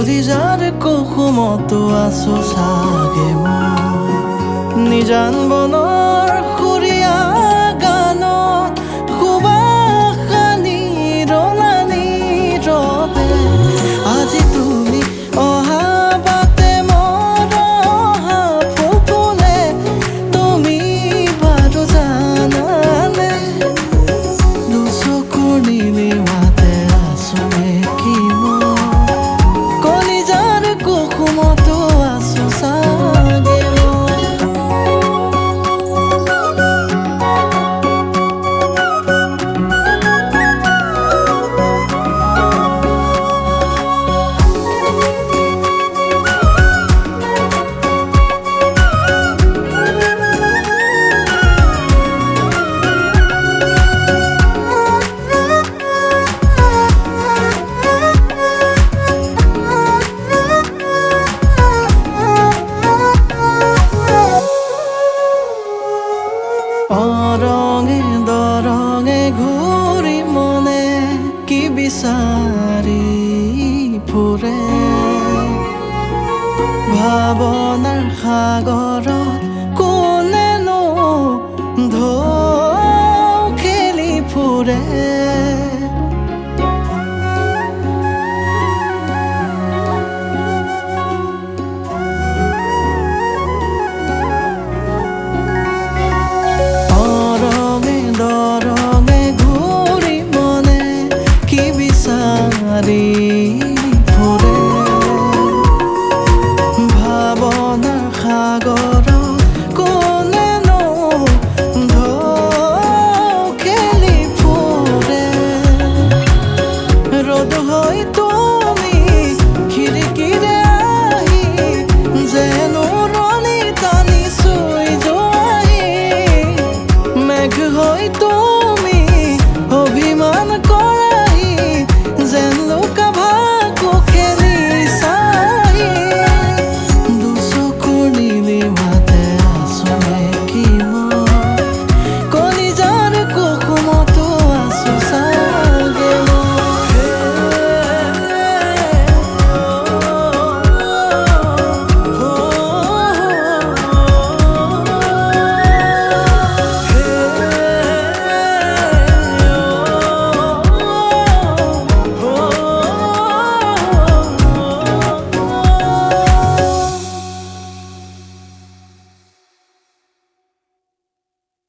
কলিজাৰ কুসুমতো আছো চাগে মই নিজান বনৰ সুৰীয়া গানত সুবাসনি ৰলানি ৰবে আজি তুমি অহা বাটে মোৰ অহা ফুলে তুমি বাৰু জানানে দুচকুৰ নীলিমাতে আছো নেকি মই কলিজাৰ কুসুমতো আছো চাগে অৰঙে দৰঙে ঘূৰি মনে কি বিচাৰি ফুৰে ভাৱনাৰ সাগৰ